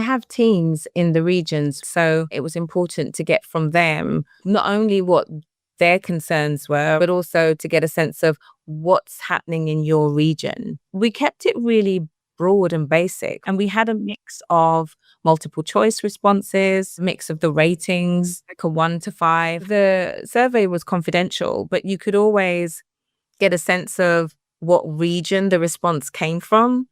I have teams in the regions, so it was important to get from them not only what their concerns were, but also to get a sense of what's happening in your region. We kept it really broad and basic, and we had a mix of multiple choice responses, mix of the ratings, like a 1 to 5. The survey was confidential, but you could always get a sense of what region the response came from.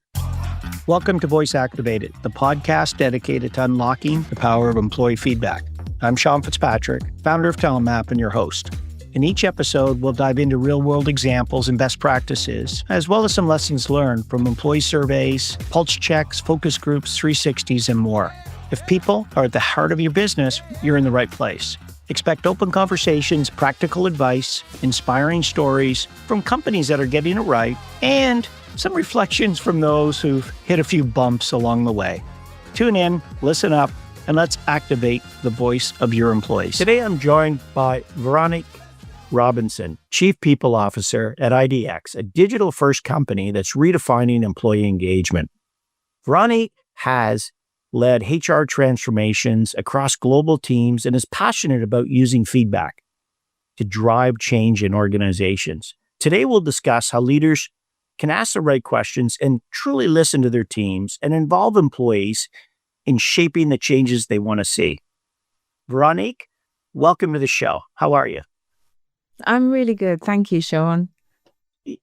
Welcome to Voice Activated, the podcast dedicated to unlocking the power of employee feedback. I'm Sean Fitzpatrick, founder of TalentMap and your host. In each episode, we'll dive into real-world examples and best practices, as well as some lessons learned from employee surveys, pulse checks, focus groups, 360s, and more. If people are at the heart of your business, you're in the right place. Expect open conversations, practical advice, inspiring stories from companies that are getting it right, and some reflections from those who've hit a few bumps along the way. Tune in, listen up, and let's activate the voice of your employees. Today, I'm joined by Veronique Robinson, Chief People Officer at IDX, a digital-first company that's redefining employee engagement. Veronique has led HR transformations across global teams and is passionate about using feedback to drive change in organizations. Today, we'll discuss how leaders can ask the right questions and truly listen to their teams and involve employees in shaping the changes they want to see. Veronique, welcome to the show. How are you? I'm really good. Thank you, Sean.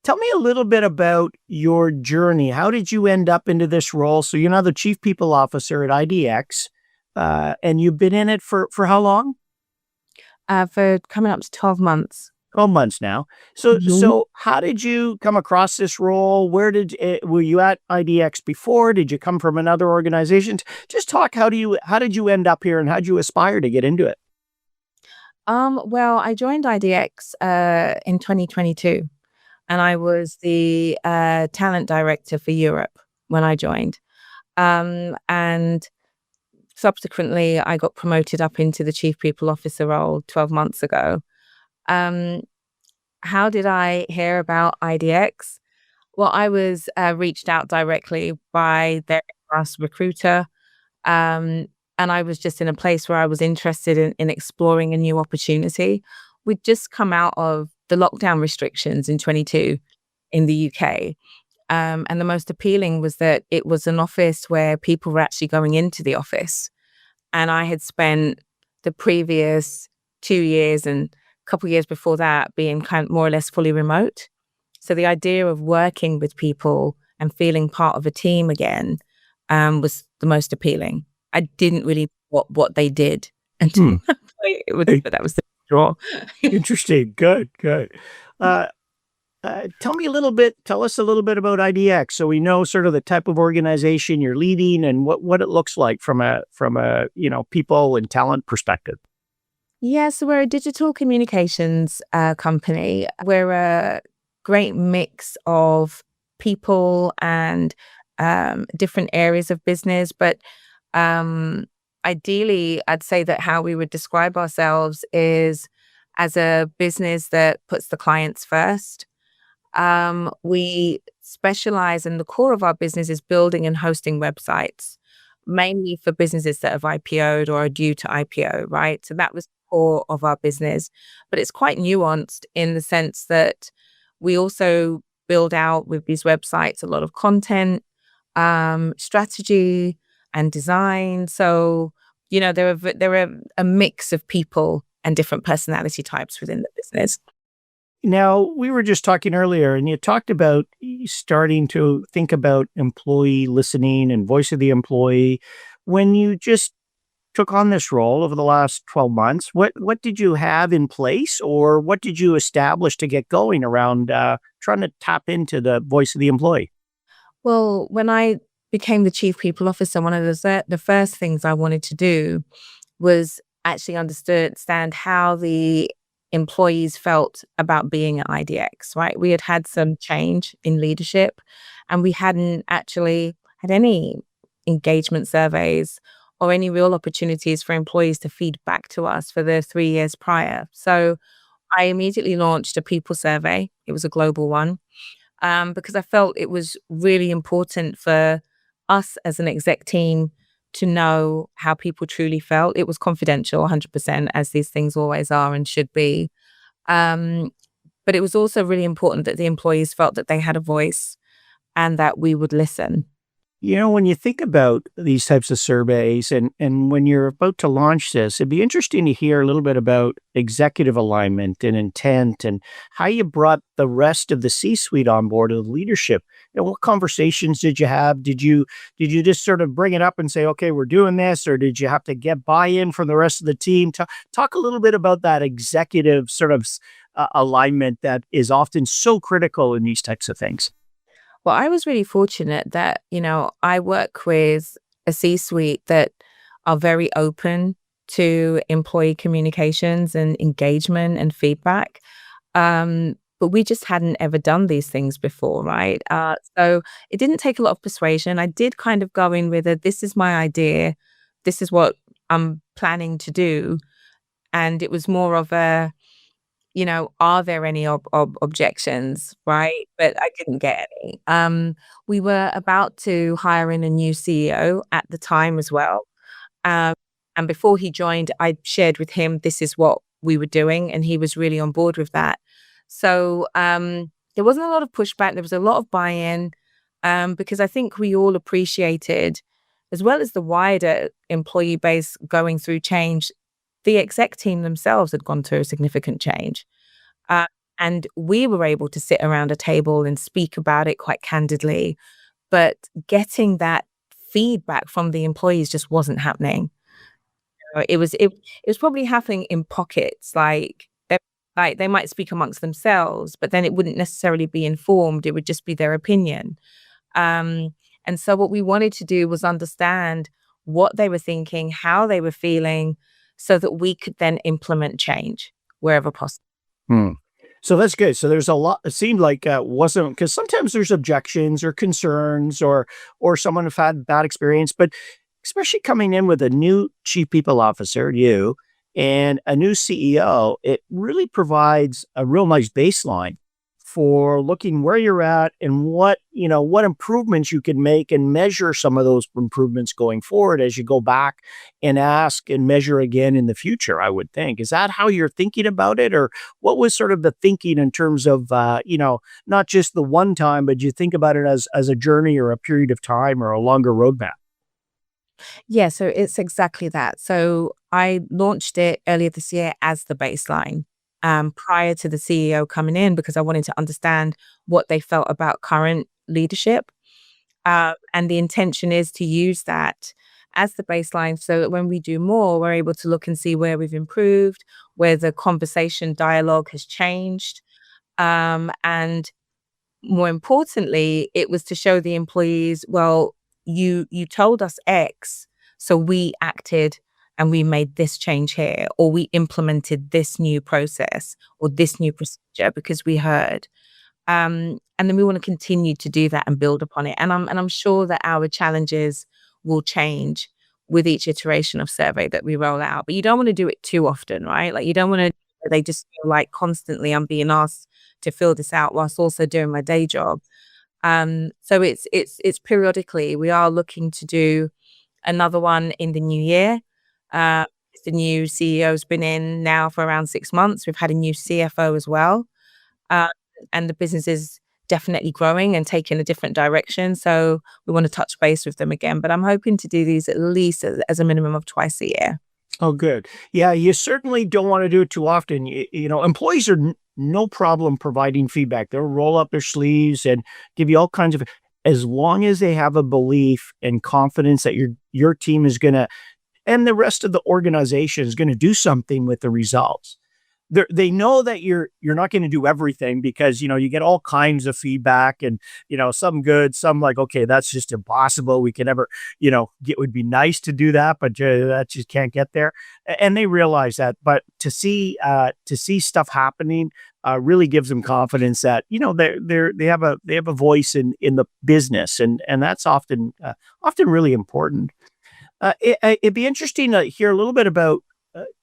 Tell me a little bit about your journey. How did you end up into this role? So you're now the Chief People Officer at IDX, and you've been in it for how long? For coming up to 12 months. 12 months now. So how did you come across this role? Were you at IDX before? Did you come from another organization? Just talk, how did you end up here and how did you aspire to get into it? Well, I joined IDX in 2022, and I was the talent director for Europe when I joined. And subsequently, I got promoted up into the Chief People Officer role 12 months ago. How did I hear about IDX? Well, I was reached out directly by their in-house recruiter, and I was just in a place where I was interested in exploring a new opportunity. We'd just come out of the lockdown restrictions in 22 in the UK, and the most appealing was that it was an office where people were actually going into the office, and I had spent the previous 2 years and couple years before that being kind of more or less fully remote. So the idea of working with people and feeling part of a team again was the most appealing. I didn't really what they did until but that was the draw. Interesting. Good. Tell us a little bit about IDX, so we know sort of the type of organization you're leading and what it looks like from a people and talent perspective. Yeah, so we're a digital communications company. We're a great mix of people and different areas of business. But ideally, I'd say that how we would describe ourselves is as a business that puts the clients first. We specialize in the core of our business is building and hosting websites, mainly for businesses that have IPO'd or are due to IPO, right? So that was core of our business, but it's quite nuanced in the sense that we also build out with these websites a lot of content, strategy and design. So, there are a mix of people and different personality types within the business. Now, we were just talking earlier, and you talked about starting to think about employee listening and voice of the employee. When you just took on this role over the last 12 months, what did you have in place, or what did you establish to get going around trying to tap into the voice of the employee? Well, when I became the Chief People Officer, one of the first things I wanted to do was actually understand how the employees felt about being at IDX, right? We had some change in leadership, and we hadn't actually had any engagement surveys or any real opportunities for employees to feed back to us for the 3 years prior. So I immediately launched a people survey. It was a global one, because I felt it was really important for us as an exec team to know how people truly felt. It was confidential 100%, as these things always are and should be. Um, but it was also really important that the employees felt that they had a voice and that we would listen. When you think about these types of surveys and when you're about to launch this, it'd be interesting to hear a little bit about executive alignment and intent and how you brought the rest of the C-suite on board of the leadership. What conversations did you have? Did you just sort of bring it up and say, okay, we're doing this, or did you have to get buy-in from the rest of the team? Talk a little bit about that executive sort of alignment that is often so critical in these types of things. Well, I was really fortunate that, I work with a C-suite that are very open to employee communications and engagement and feedback. But we just hadn't ever done these things before, right? So it didn't take a lot of persuasion. I did kind of go in with this is my idea. This is what I'm planning to do. And it was more of are there any objections, right? But I couldn't get any. We were about to hire in a new CEO at the time as well. Um, and before he joined, I shared with him this is what we were doing, and he was really on board with that. So there wasn't a lot of pushback. There was a lot of buy-in because I think we all appreciated, as well as the wider employee base going through change, the exec team themselves had gone through a significant change. Uh, and we were able to sit around a table and speak about it quite candidly. But getting that feedback from the employees just wasn't happening. It was probably happening in pockets, like they might speak amongst themselves, but then it wouldn't necessarily be informed. It would just be their opinion. Um, and so what we wanted to do was understand what they were thinking, how they were feeling, so that we could then implement change wherever possible. Hmm. So that's good. So there's a lot. It seemed like wasn't because sometimes there's objections or concerns or someone have had bad experience, but especially coming in with a new chief people officer, you, and a new CEO, it really provides a real nice baseline for looking where you're at and what improvements you can make and measure some of those improvements going forward as you go back and ask and measure again in the future, I would think. Is that how you're thinking about it? Or what was sort of the thinking in terms of, not just the one time, but you think about it as a journey or a period of time or a longer roadmap? Yeah, so it's exactly that. So I launched it earlier this year as the baseline, prior to the CEO coming in, because I wanted to understand what they felt about current leadership. And the intention is to use that as the baseline so that when we do more, we're able to look and see where we've improved, where the conversation dialogue has changed. And more importantly, it was to show the employees, well, you told us X, so we acted and we made this change here, or we implemented this new process or this new procedure because we heard. And then we want to continue to do that and build upon it. And I'm sure that our challenges will change with each iteration of survey that we roll out. But you don't want to do it too often, right? Like you don't want to they just feel like constantly I'm being asked to fill this out whilst also doing my day job. So it's periodically. We are looking to do another one in the new year. Uh, the new CEO's been in now for around 6 months. We've had a new CFO as well. Uh, and the business is definitely growing and taking a different direction. So we want to touch base with them again. But I'm hoping to do these at least as a minimum of twice a year. Oh, good. Yeah, you certainly don't want to do it too often. Employees are no problem providing feedback. They'll roll up their sleeves and give you all kinds of, as long as they have a belief and confidence that your team is going to, and the rest of the organization is going to do something with the results. They know that you're not going to do everything because, you get all kinds of feedback and, some good, some like, okay, that's just impossible. We can never, it would be nice to do that, but that just can't get there. And they realize that, but to see stuff happening really gives them confidence that, they have a voice in the business. And that's often really important. It'd be interesting to hear a little bit about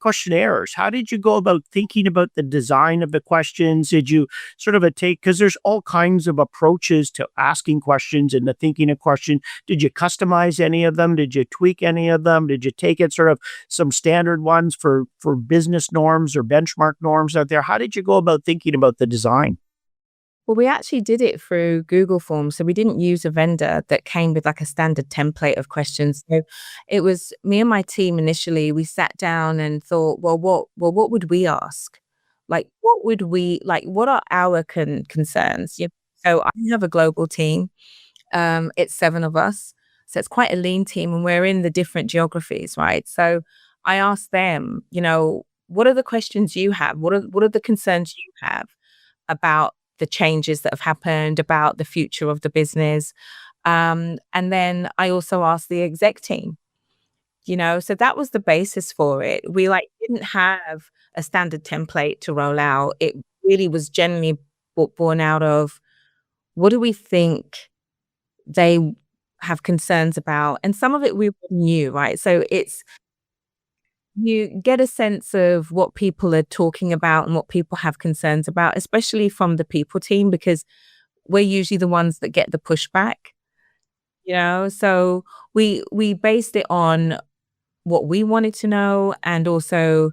questionnaires. How did you go about thinking about the design of the questions? Did you sort of take, because there's all kinds of approaches to asking questions and the thinking of question. Did you customize any of them? Did you tweak any of them? Did you take it sort of some standard ones for business norms or benchmark norms out there? How did you go about thinking about the design? Well, we actually did it through Google Forms. So we didn't use a vendor that came with like a standard template of questions. So it was me and my team initially, we sat down and thought, what would we ask? Like, what are our concerns? So I have a global team. It's 7 of us. So it's quite a lean team and we're in the different geographies, right? So I asked them, what are the questions you have? What are the concerns you have about the changes that have happened, about the future of the business? And then I also asked the exec team, so that was the basis for it. We didn't have a standard template to roll out. It really was generally born out of what do we think they have concerns about, and some of it we knew, right? So it's you get a sense of what people are talking about and what people have concerns about, especially from the people team, because we're usually the ones that get the pushback, so we based it on what we wanted to know and also,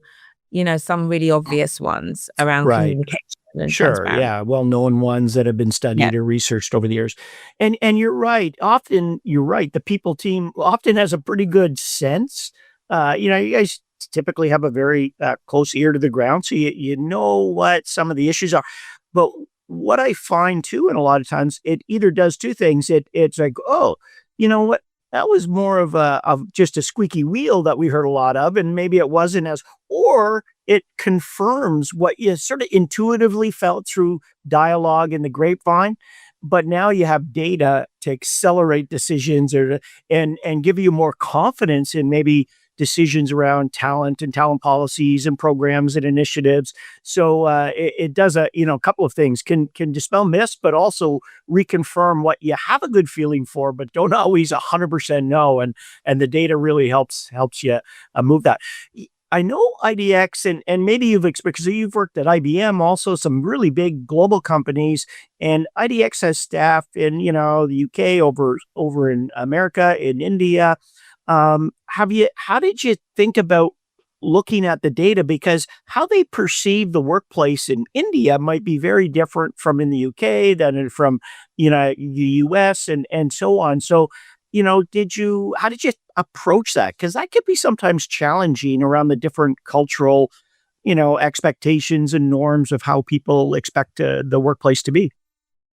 some really obvious ones around Right. communication and Sure. transparency. Yeah. Well-known ones that have been Yeah. studied or researched over the years. And you're right. Often you're right. The people team often has a pretty good sense. You guys typically have a very close ear to the ground, so you know what some of the issues are. But what I find too, and a lot of times it either does two things. It's like, oh, you know what? That was more of just a squeaky wheel that we heard a lot of, and maybe it wasn't as, or it confirms what you sort of intuitively felt through dialogue in the grapevine. But now you have data to accelerate decisions and give you more confidence in maybe decisions around talent and talent policies and programs and initiatives. So it does a couple of things, can dispel myths, but also reconfirm what you have a good feeling for, but don't always 100% know. And the data really helps you move that. I know IDX, and maybe because you've worked at IBM, also some really big global companies, and IDX has staff in the UK, over in America, in India. How did you think about looking at the data? Because how they perceive the workplace in India might be very different from in the UK than from, the US and so on. So, how did you approach that? Because that could be sometimes challenging around the different cultural, expectations and norms of how people expect the workplace to be.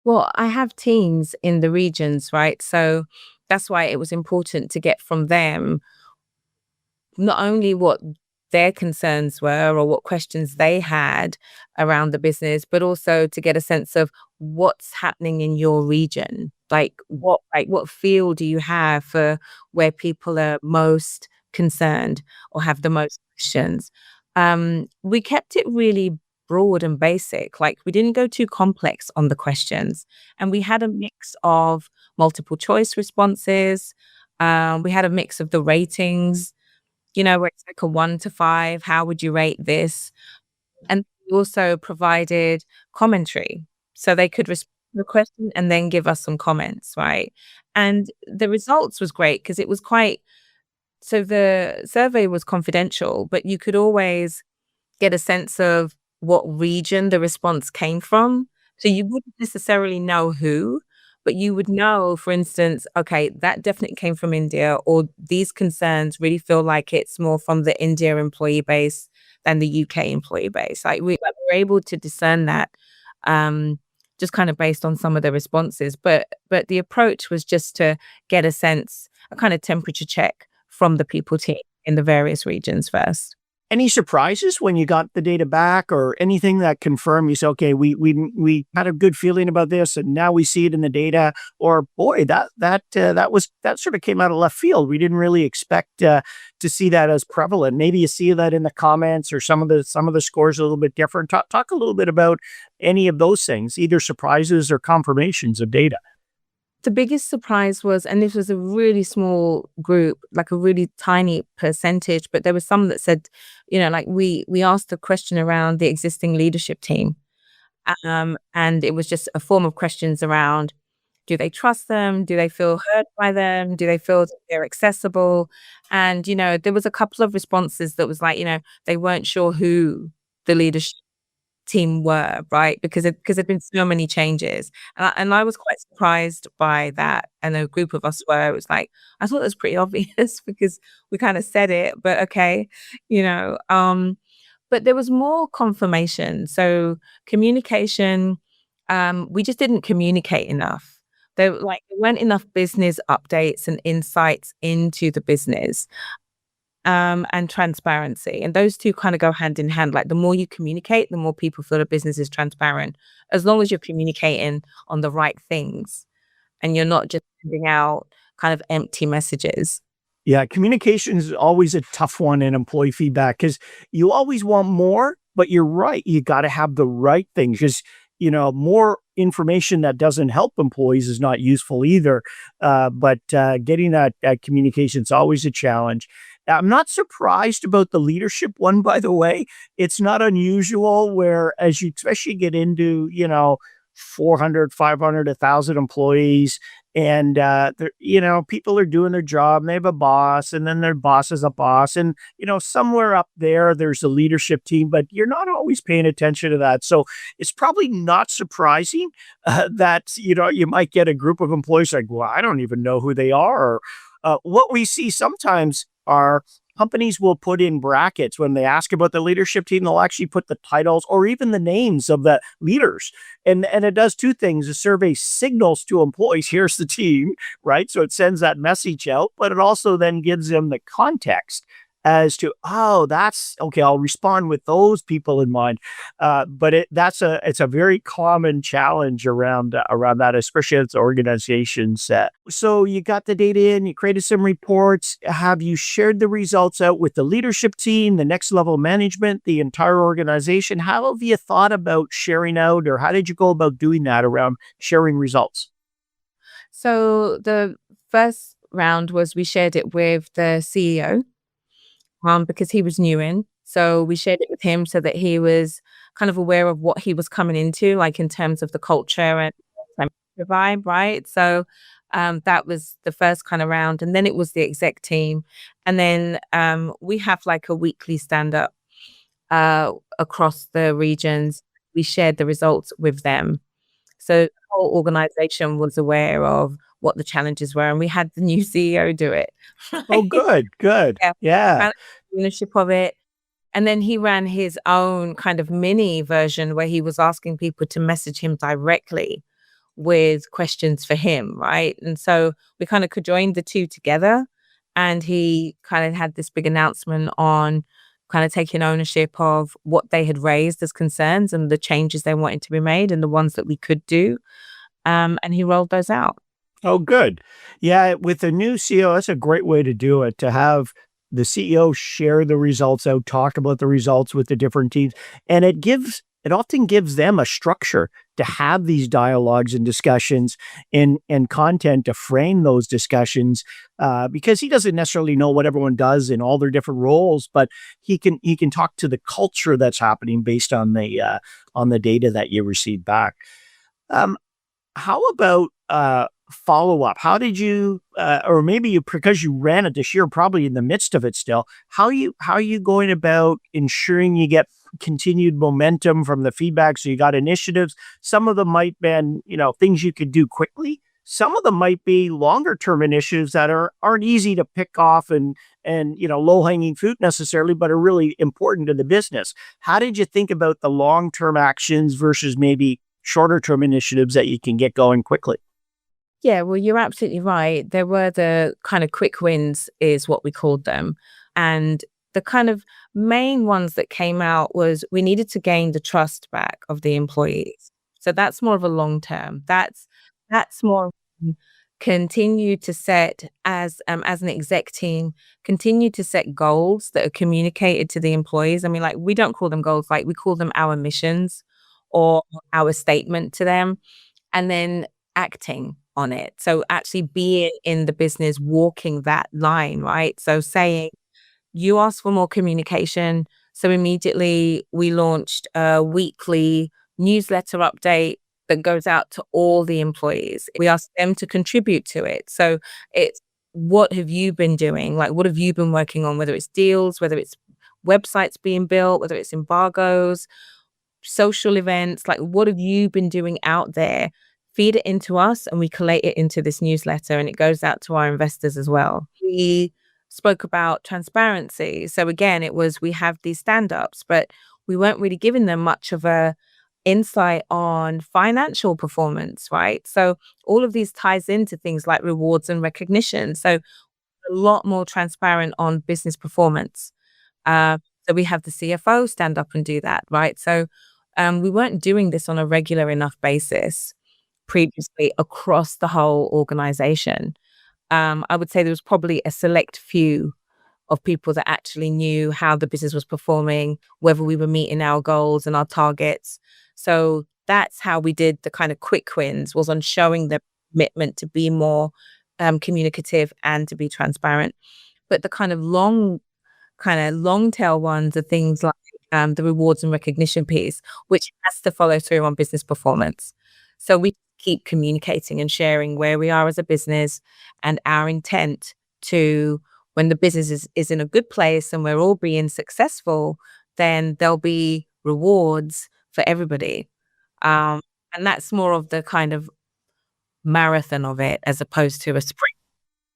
Well, I have teams in the regions, right? So that's why it was important to get from them not only what their concerns were or what questions they had around the business, but also to get a sense of what's happening in your region. What feel do you have for where people are most concerned or have the most questions? We kept it really broad and basic. Like we didn't go too complex on the questions. And we had a mix of multiple choice responses. We had a mix of the ratings, where it's like a 1 to 5, how would you rate this? And we also provided commentary. So they could respond to the question and then give us some comments, right? And the results was great because it was so the survey was confidential, but you could always get a sense of what region the response came from. So you wouldn't necessarily know who, but you would know, for instance, okay, that definitely came from India, or these concerns really feel like it's more from the India employee base than the UK employee base. Like we were able to discern that just kind of based on some of the responses. But the approach was just to get a kind of temperature check from the people team in the various regions first. Any surprises when you got the data back, or anything that confirmed you say, okay, we had a good feeling about this, and now we see it in the data, or boy, that sort of came out of left field. We didn't really expect to see that as prevalent. Maybe you see that in the comments, or some of the scores are a little bit different. Talk a little bit about any of those things, either surprises or confirmations of data. The biggest surprise was, and this was a really small group, like a really tiny percentage, but there was some that said, like we asked a question around the existing leadership team. And it was just a form of questions around, do they trust them? Do they feel heard by them? Do they feel that they're accessible? And, there was a couple of responses that was like, they weren't sure who the leadership team were, right? Because there'd been so many changes. And I was quite surprised by that. And a group of us were, it was like, I thought it was pretty obvious because we kind of said it, but okay, you know. But there was more confirmation. So communication, we just didn't communicate enough. There weren't enough business updates and insights into the business, and transparency. And those two kind of go hand in hand. Like the more you communicate, the more people feel the business is transparent. As long as you're communicating on the right things and you're not just sending out kind of empty messages. Yeah, communication is always a tough one in employee feedback because you always want more, but you're right. You got to have the right things because, more information that doesn't help employees is not useful either. But getting that communication is always a challenge. I'm not surprised about the leadership one, by the way. It's not unusual where, as you especially get into, 400, 500, 1,000 employees, and people are doing their job and they have a boss and then their boss is a boss, and somewhere up there's a leadership team, but you're not always paying attention to that. So it's probably not surprising that you might get a group of employees like, well, I don't even know who they are. Or, what we see sometimes are companies will put in brackets when they ask about the leadership team. They'll actually put the titles or even the names of the leaders. And it does two things. The survey signals to employees, here's the team, right? So it sends that message out, but it also then gives them the context as to, oh, that's okay. I'll respond with those people in mind. But it's a very common challenge around that, especially as organizations. So you got the data in, you created some reports. Have you shared the results out with the leadership team, the next level management, the entire organization? How have you thought about sharing out, or how did you go about doing that around sharing results? So the first round was we shared it with the CEO, because he was new in. So we shared it with him so that he was kind of aware of what he was coming into, like in terms of the culture and the vibe, right? So that was the first kind of round. And then it was the exec team. And then we have like a weekly stand up across the regions. We shared the results with them. So the whole organization was aware of what the challenges were. And we had the new CEO do it. Oh, good, good. Yeah, Yeah. kind of ownership of it. And then he ran his own kind of mini version where he was asking people to message him directly with questions for him, right? And so we kind of conjoined the two together, and he kind of had this big announcement on kind of taking ownership of what they had raised as concerns and the changes they wanted to be made and the ones that we could do. And he rolled those out. Oh, good. Yeah, with the new CEO, that's a great way to do it, to have the CEO share the results out, talk about the results with the different teams. And it often gives them a structure to have these dialogues and discussions and content to frame those discussions, because he doesn't necessarily know what everyone does in all their different roles, but he can talk to the culture that's happening based on the data that you receive back. Um, how about follow up? How did you, or maybe because you ran it this year, probably in the midst of it still, how are you going about ensuring you get continued momentum from the feedback? So you got initiatives. Some of them might be, things you could do quickly. Some of them might be longer term initiatives that aren't easy to pick off and low hanging fruit necessarily, but are really important to the business. How did you think about the long term actions versus maybe shorter term initiatives that you can get going quickly? Yeah, well, you're absolutely right. There were the kind of quick wins, is what we called them. And the kind of main ones that came out was we needed to gain the trust back of the employees. So that's more of a long term. That's more continue to set as an exec team, continue to set goals that are communicated to the employees. I mean, like we don't call them goals, like we call them our missions or our statement to them, and then acting. on it. So actually being in the business, walking that line, right? So saying, you asked for more communication. So immediately we launched a weekly newsletter update that goes out to all the employees. We asked them to contribute to it. So it's, what have you been doing? Like, what have you been working on? Whether it's deals, whether it's websites being built, whether it's embargoes, social events, like what have you been doing out there? Feed it into us and we collate it into this newsletter and it goes out to our investors as well. We spoke about transparency. So again, it was, we have these stand-ups, but we weren't really giving them much of a insight on financial performance, right? So all of these ties into things like rewards and recognition. So a lot more transparent on business performance. Uh, so we have the CFO stand up and do that, right? So we weren't doing this on a regular enough basis previously across the whole organization. I would say there was probably a select few of people that actually knew how the business was performing, whether we were meeting our goals and our targets. So that's how we did the kind of quick wins, was on showing the commitment to be more communicative and to be transparent. But the kind of long tail ones are things like the rewards and recognition piece, which has to follow through on business performance. So we keep communicating and sharing where we are as a business and our intent to, when the business is in a good place and we're all being successful, then there'll be rewards for everybody. Um, and that's more of the kind of marathon of it as opposed to a sprint.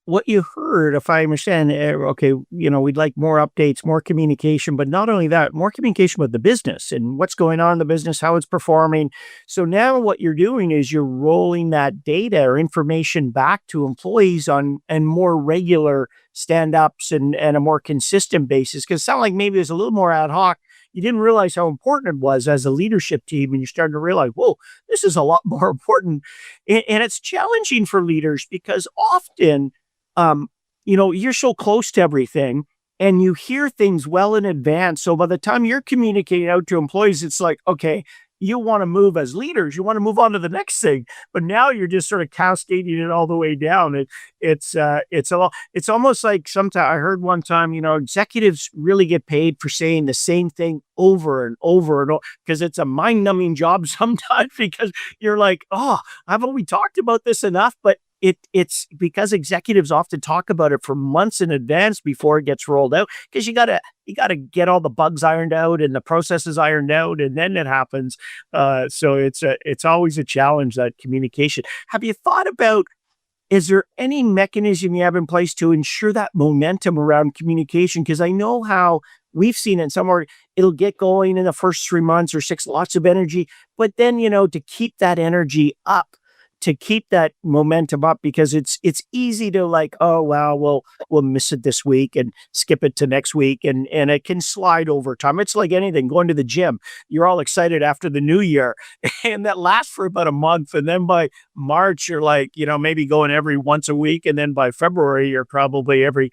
What you heard, if I understand, okay, we'd like more updates, more communication, but not only that, more communication with the business and what's going on in the business, how it's performing. So now what you're doing is you're rolling that data or information back to employees on and more regular stand-ups and a more consistent basis. Because it sounded like maybe it was a little more ad hoc. You didn't realize how important it was as a leadership team, and you're starting to realize, whoa, this is a lot more important. And it's challenging for leaders because often you're so close to everything and you hear things well in advance. So by the time you're communicating out to employees, it's like, okay, you want to move as leaders, you want to move on to the next thing, but now you're just sort of cascading it all the way down. It's a lot. It's almost like sometimes I heard one time, executives really get paid for saying the same thing over and over and over because it's a mind numbing job sometimes because you're like, oh, haven't we talked about this enough? But it's because executives often talk about it for months in advance before it gets rolled out because you gotta get all the bugs ironed out and the processes ironed out and then it happens. So it's always a challenge, that communication. Have you thought about, is there any mechanism you have in place to ensure that momentum around communication? Because I know how we've seen it somewhere, it'll get going in the first 3 months or six, lots of energy, but then, to keep that energy up, to keep that momentum up, because it's easy to like, oh, well, we'll miss it this week and skip it to next week. And it can slide over time. It's like anything, going to the gym. You're all excited after the new year and that lasts for about a month. And then by March, you're like, maybe going every once a week. And then by February, you're probably every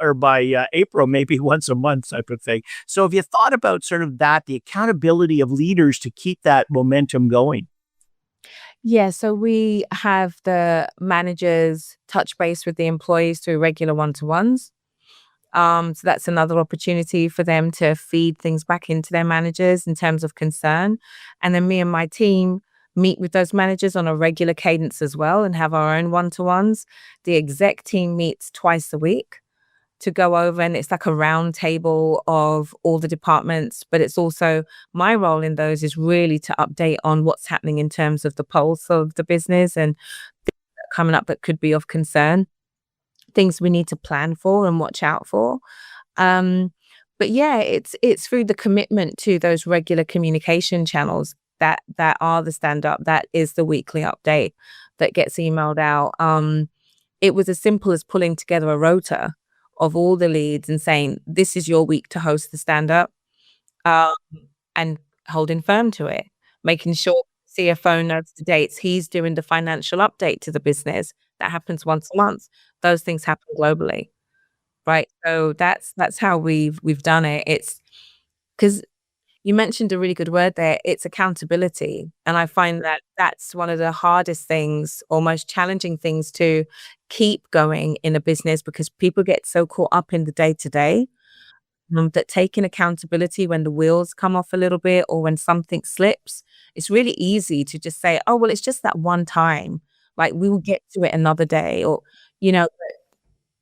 or by April, maybe once a month type of thing. So have you thought about sort of that, the accountability of leaders to keep that momentum going? Yeah, so we have the managers touch base with the employees through regular one-to-ones. So that's another opportunity for them to feed things back into their managers in terms of concern. And then me and my team meet with those managers on a regular cadence as well and have our own one-to-ones. The exec team meets twice a week to go over, and it's like a round table of all the departments, but it's also, my role in those is really to update on what's happening in terms of the pulse of the business and things that are coming up that could be of concern, things we need to plan for and watch out for. Um, but yeah, it's through the commitment to those regular communication channels that are the stand up, that is the weekly update that gets emailed out. It was as simple as pulling together a rota of all the leads and saying, this is your week to host the stand up, um, and holding firm to it, making sure CFO knows the dates. He's doing the financial update to the business. That happens once a month. Those things happen globally, right? So that's how we've done it. It's because You mentioned a really good word there. It's accountability. And I find that that's one of the hardest things or most challenging things to keep going in a business because people get so caught up in the day to day that taking accountability when the wheels come off a little bit or when something slips, it's really easy to just say, oh, well, it's just that one time. Like we will get to it another day or, you know,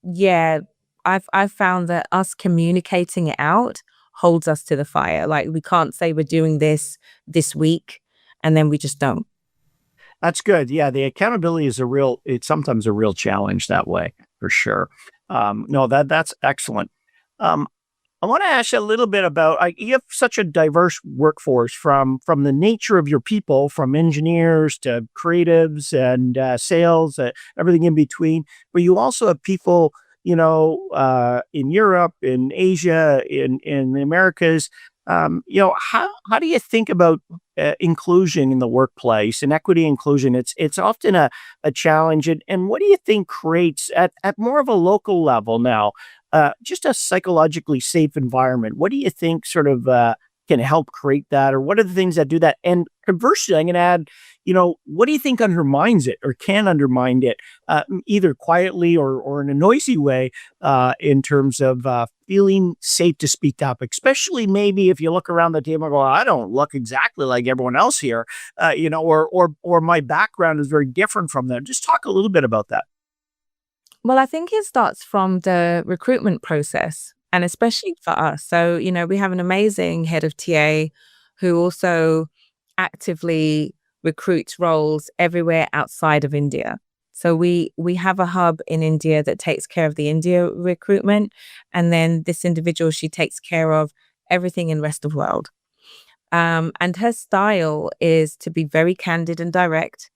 yeah, I've found that us communicating it out holds us to the fire. Like we can't say we're doing this week and then we just don't. That's good. Yeah, the accountability is it's sometimes a real challenge that way, for sure. No, that's excellent. Um, I want to ask you a little bit about you have such a diverse workforce from the nature of your people, from engineers to creatives and sales, everything in between. But you also have people, in Europe, in Asia, in the Americas. How do you think about inclusion in the workplace and equity inclusion? It's often a challenge, and what do you think creates at more of a local level now? Just a psychologically safe environment. What do you think sort of can help create that, or what are the things that do that? And conversely, I'm going to add, what do you think undermines it or can undermine it, either quietly or in a noisy way, in terms of feeling safe to speak up, especially maybe if you look around the table and go, I don't look exactly like everyone else here, or my background is very different from them. Just talk a little bit about that. Well, I think it starts from the recruitment process and especially for us. So, we have an amazing head of TA who also actively recruits roles everywhere outside of India. So we have a hub in India that takes care of the India recruitment, and then this individual she takes care of everything in rest of world. And her style is to be very candid and direct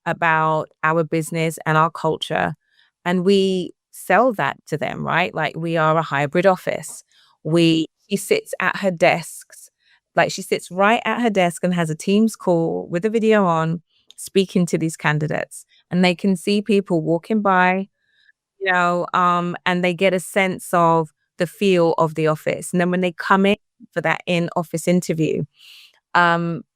about our business and our culture. And we sell that to them, right? Like we are a hybrid office. She sits at her desks, like she sits right at her desk and has a Teams call with a video on, speaking to these candidates. And they can see people walking by, and they get a sense of the feel of the office. And then when they come in for that in-office interview,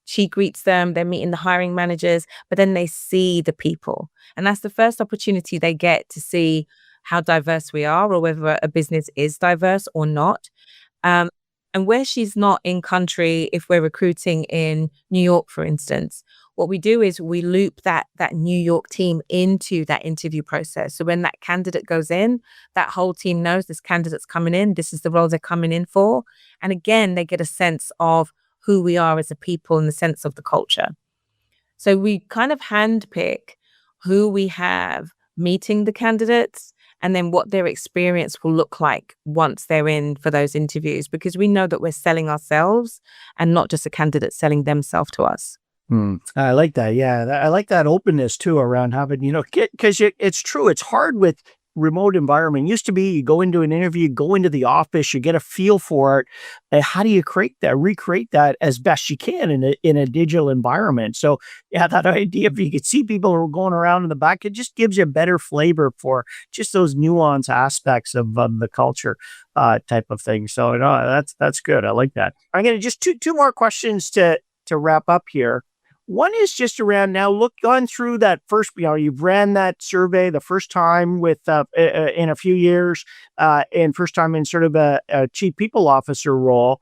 she greets them, they're meeting the hiring managers, but then they see the people. And that's the first opportunity they get to see how diverse we are or whether a business is diverse or not. Um, and where she's not in country, if we're recruiting in New York, for instance, what we do is we loop that New York team into that interview process. So when that candidate goes in, that whole team knows this candidate's coming in, this is the role they're coming in for. And again, they get a sense of who we are as a people in the sense of the culture. So we kind of handpick who we have meeting the candidates and then what their experience will look like once they're in for those interviews, because we know that we're selling ourselves and not just a candidate selling themselves to us. I like that. Yeah, I like that openness too around having, because it's true. It's hard with remote environment. It used to be you go into an interview, you go into the office, you get a feel for it. And how do you recreate that as best you can in a digital environment? So yeah, that idea, if you could see people who are going around in the back, it just gives you a better flavor for just those nuanced aspects of the culture type of thing. So no, that's good. I like that. I'm gonna just two more questions to wrap up here. One is just around now, gone through that first, you've ran that survey the first time with, in a few years, and first time in sort of a chief people officer role.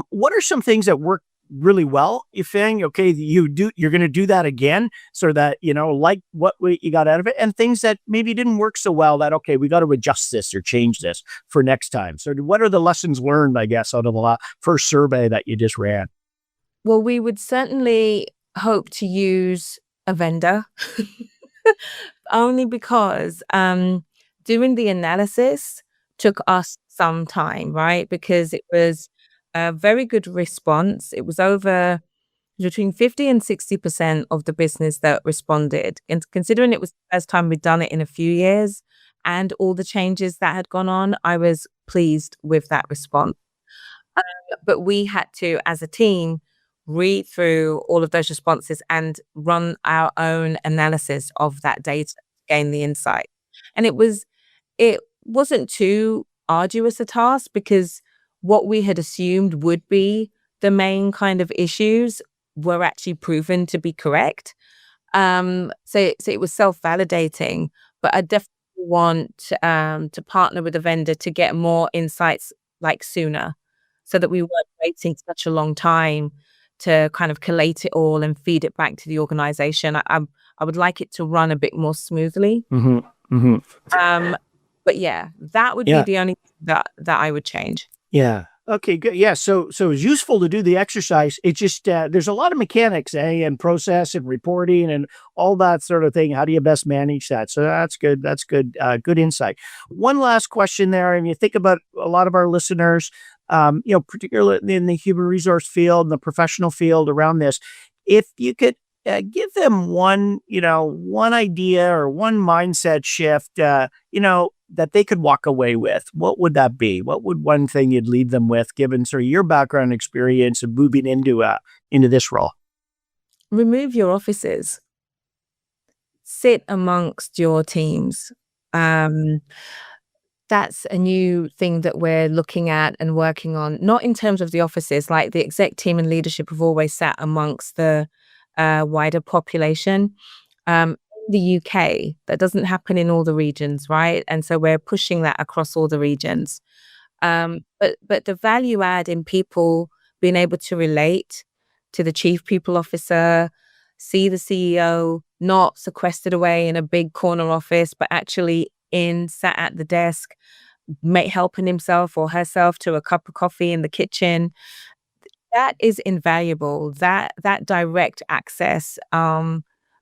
What are some things that work really well? You think, okay, you're going to do that again, so that, like what you got out of it, and things that maybe didn't work so well that, okay, we got to adjust this or change this for next time. So what are the lessons learned, I guess, out of the first survey that you just ran? Well, we would certainly hope to use a vendor only because doing the analysis took us some time, right? Because it was a very good response. It was over between 50 and 60% of the business that responded. And considering it was the first time we'd done it in a few years and all the changes that had gone on, I was pleased with that response. But we had to, as a team, read through all of those responses and run our own analysis of that data to gain the insight. And it wasn't too arduous a task because what we had assumed would be the main kind of issues were actually proven to be correct. So it was self-validating, but I definitely want to partner with a vendor to get more insights like sooner, so that we weren't waiting such a long time to kind of collate it all and feed it back to the organization. I would like it to run a bit more smoothly. Hmm. Hmm. But yeah, that would be Yeah. the only thing that I would change. Yeah. Okay, good. Yeah. So it's useful to do the exercise. It's just, there's a lot of mechanics, and process and reporting and all that sort of thing. How do you best manage that? So that's good. That's good. Good insight. One last question there. And you think about a lot of our listeners, particularly in the human resource field and the professional field around this, if you could give them one idea or one mindset shift, that they could walk away with, what would that be? What would one thing you'd leave them with, given sort of your background experience of moving into this role? Remove your offices. Sit amongst your teams. Um, that's a new thing that we're looking at and working on, not in terms of the offices, like the exec team and leadership have always sat amongst the wider population. In the UK, that doesn't happen in all the regions, right? And so we're pushing that across all the regions. But the value add in people being able to relate to the chief people officer, see the CEO, not sequestered away in a big corner office, but actually sat at the desk, helping himself or herself to a cup of coffee in the kitchen. That is invaluable. That direct access.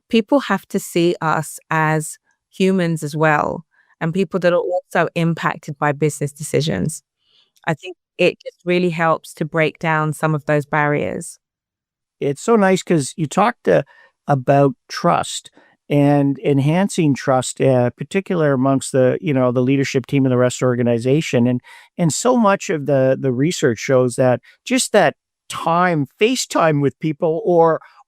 People have to see us as humans as well, and people that are also impacted by business decisions. I think it just really helps to break down some of those barriers. It's so nice because you talked about trust and enhancing trust, particular amongst the leadership team and the rest of the organization, and so much of the research shows that just that face time with people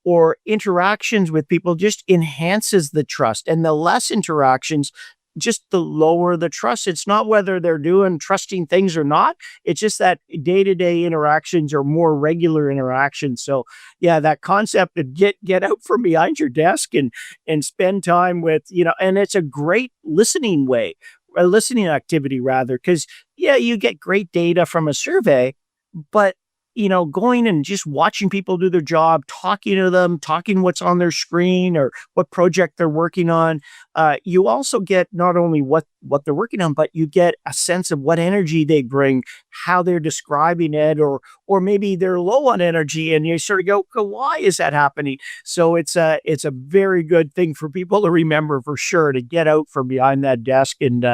or interactions with people just enhances the trust, and the less interactions, just the lower the trust. It's not whether they're doing trusting things or not. It's just that day-to-day interactions are more regular interactions. So yeah, that concept of get out from behind your desk and spend time with, and it's a great listening a listening activity rather, because yeah, you get great data from a survey, but going and just watching people do their job, talking to them, talking what's on their screen or what project they're working on. You also get not only what they're working on, but you get a sense of what energy they bring, how they're describing it, or maybe they're low on energy, and you sort of go, "Oh, why is that happening?" So it's a very good thing for people to remember for sure, to get out from behind that desk and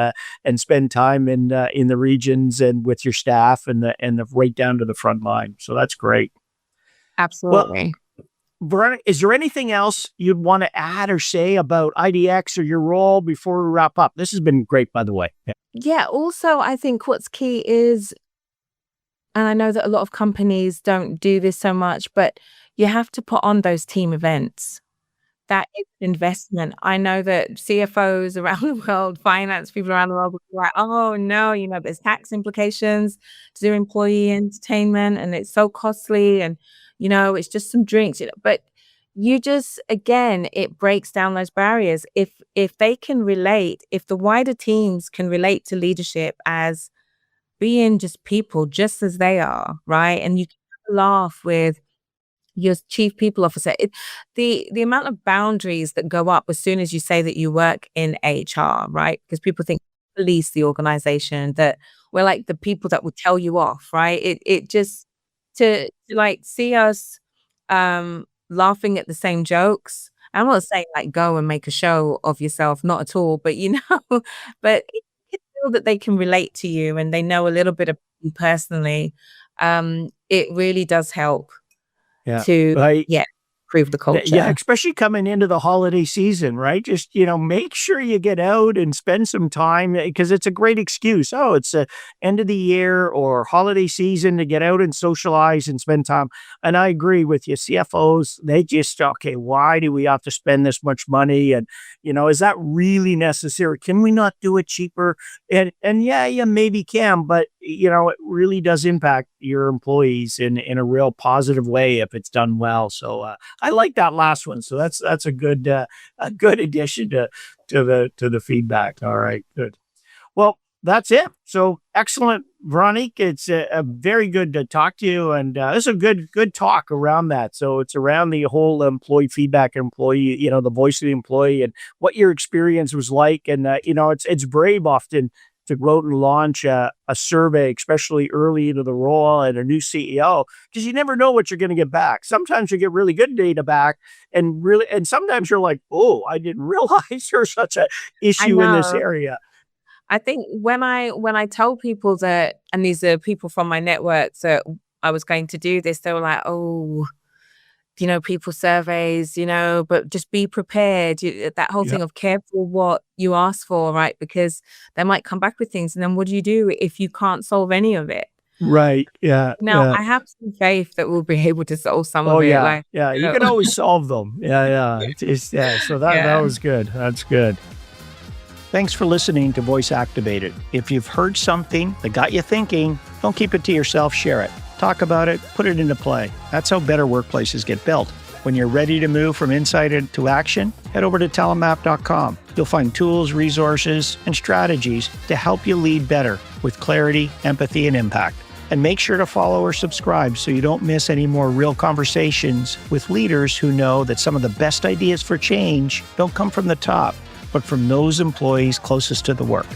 spend time in the regions and with your staff and the right down to the front line. So that's great. Well, Absolutely. Veronica, is there anything else you'd want to add or say about IDX or your role before we wrap up? This has been great, by the way. Yeah. Yeah, also, I think what's key is, and I know that a lot of companies don't do this so much, but you have to put on those team events. That is an investment. I know that CFOs around the world, finance people around the world will be like, "Oh, no, there's tax implications to do employee entertainment, and it's so costly, and, it's just some drinks," but you just again, it breaks down those barriers. If they can relate, if the wider teams can relate to leadership as being just people just as they are, right? And you can laugh with your chief people officer. The amount of boundaries that go up as soon as you say that you work in HR, right? Because people think police the organization, that we're like the people that will tell you off, right? It just to like see us laughing at the same jokes. I'm not saying like go and make a show of yourself, not at all, but but you can feel that they can relate to you and they know a little bit of you personally. It really does help Yeah. to I yeah. improve the Yeah, culture. especially coming into the holiday season, right? Just, make sure you get out and spend some time because it's a great excuse. Oh, it's a end of the year or holiday season to get out and socialize and spend time. And I agree with you. CFOs, they just, okay, why do we have to spend this much money? And, is that really necessary? Can we not do it cheaper? And yeah, you maybe can, but it really does impact your employees in a real positive way if it's done well. So I like that last one. So that's a good addition to the feedback. All right, good. Well, that's it. So excellent, Veronique. It's a very good to talk to you, and it's a good talk around that. So it's around the whole employee feedback, employee, the voice of the employee, and what your experience was like. And it's brave often to go out and launch a survey, especially early into the role and a new CEO, because you never know what you're going to get back. Sometimes you get really good data back, and sometimes you're like, oh, I didn't realize there's such a I issue in this know. area. I think when I told people that, and these are people from my networks, that I was going to do this, they were like, "Oh, people surveys, but just be prepared." That whole Yeah. thing of careful what you ask for, right? Because they might come back with things, and then what do you do if you can't solve any of it? Right. Yeah. Now, Yeah. I have some faith that we'll be able to solve some Oh of it. yeah. Like, Yeah. you You know, can always solve them. Yeah. Yeah. Yeah. So that yeah. was good. That's good. Thanks for listening to Voice Activated. If you've heard something that got you thinking, don't keep it to yourself, share it. Talk about it, put it into play. That's how better workplaces get built. When you're ready to move from insight into action, head over to TalentMap.com. You'll find tools, resources, and strategies to help you lead better with clarity, empathy, and impact. And make sure to follow or subscribe so you don't miss any more real conversations with leaders who know that some of the best ideas for change don't come from the top, but from those employees closest to the work.